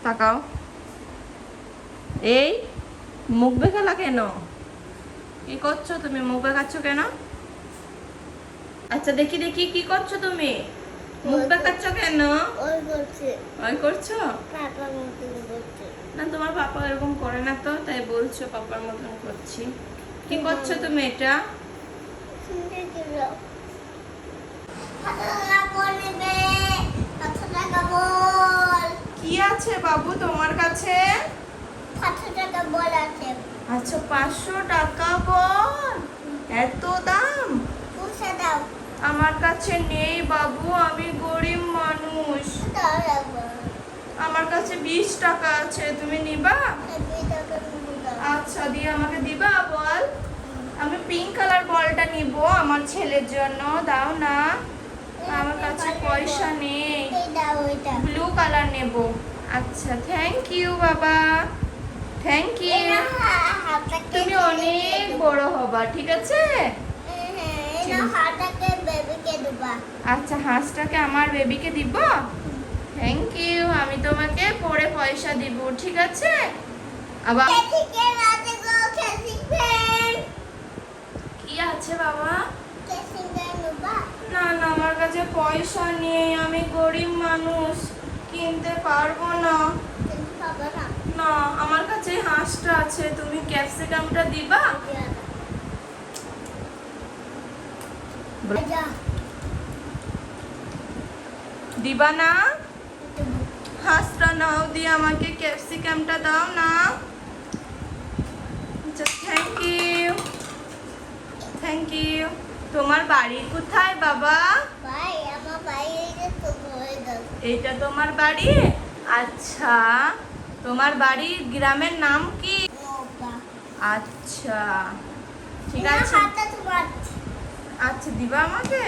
তাকাও। এই মুখ বেঁকালা কেন? কি করছো তুমি? মুখ বেঁকাচ্ছ কেন? আচ্ছা দেখি দেখি কি করছো তুমি? মুখ বেঁকাচ্ছ কেন? ওই করছো? না তোমার পাপা এরকম করে না তো, তাই বলছো পাপার মতন করছি। কি করছো তুমি এটা? কি আছে বাবু তোমার কাছে? 500 টাকা বল আছে। আচ্ছা 500 টাকা বল, এত দাম? পয়সা দাও। আমার কাছে নেই বাবু, আমি গরিব মানুষ। দাও লাগবে। আমার কাছে 20 টাকা আছে, তুমি নিবা? 20 টাকা নিবো দাও। আচ্ছা দিয়ে আমাকে দিবা বল। আমি পিঙ্ক কালার বলটা নিব আমার ছেলের জন্য, দাও না। আমার কাছে পয়সা নেই, এই দাও এটা। ব্লু কালার নেব। আচ্ছা থ্যাংক ইউ বাবা, থ্যাংক ইউ। তুমি অনেক বড় হবা, ঠিক আছে? আচ্ছা হাঁসটাকে আমার বেবিকে দিব। থ্যাংক ইউ, আমি তোমাকে পরে পয়সা দিব, ঠিক আছে? আবার কি আছে বাবা? না না আমার কাছে পয়সা নেই, আমি গরিব মানুষ, কিনতে পারবো না। না আমার কাছে হাঁসটা আছে, তুমি ক্যাপসিকামটা দিবা? দিবা না? হাঁসটা নাও, দিয়ে আমাকে ক্যাপসিকামটা দাও না। আচ্ছা থ্যাংক ইউ, থ্যাংক ইউ। তোমার বাড়ি কোথায় বাবা? এইটা তোমার বাড়ি? আচ্ছা তোমার বাড়ি গ্রামের নাম কি? আচ্ছা ঠিক আছে। আচ্ছা দিবা আমাকে?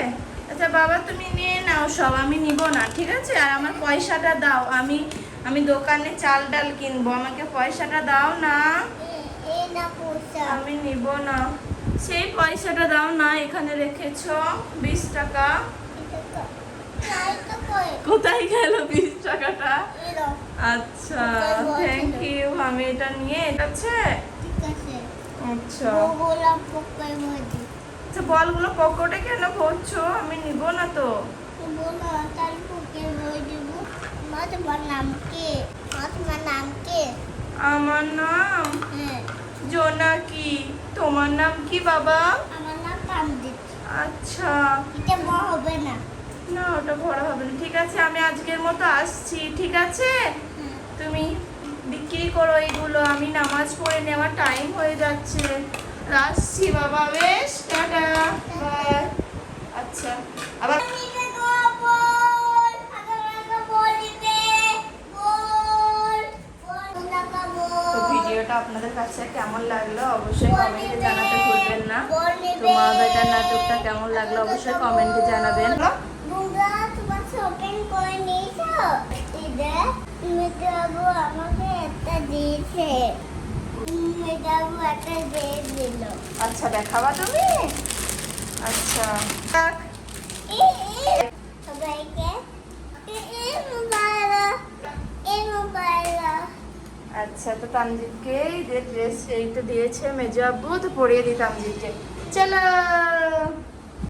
আচ্ছা বাবা তুমি নিয়ে নাও সব, আমি নিব না, ঠিক আছে? আর আমার পয়সাটা দাও, আমি দোকানে চাল ডাল কিনবো, আমাকে পয়সাটা দাও না। আমি নিব না, সেই পয়সাটা দাও না, এখানে রেখেছো 20 টাকা। কোথায় গেল 20 টাকাটা? আচ্ছা থ্যাংক ইউ, আমি এটা নিয়ে এটা আছে। আচ্ছা আচ্ছা বলগুলো পকেটে কেন ভরছো? আমি নিব না তো। আমার নাম জোনাকি, তোমার নাম কি বাবা? আমার নাম তামজিৎ। আচ্ছা এটা বড় হবে না। না ওটা ভরা হবে না, ঠিক আছে আমি আজকের মতো আসছি, ঠিক আছে? তুমি বিক্রি করো এইগুলো, আমি নামাজ পড়ে নেওয়ার টাইম হয়ে যাচ্ছে, আসছি বাবা, বেশ টাটা বাই। আচ্ছা আবার তো ভিডিওটা আপনাদের কাছে কেমন লাগলো অবশ্যই কমেন্টে জানাতে ভুলবেন না। তো মা বেটার নাটকটা কেমন লাগলো অবশ্যই কমেন্টে জানাবেন। আচ্ছা দেখাবা তুমি? আচ্ছা আচ্ছা তো তামজিৎকে এই যে ড্রেস এইটা দিয়েছে মেজো আব্বু, তো পরিয়ে দিই তামজিৎকে, চলো।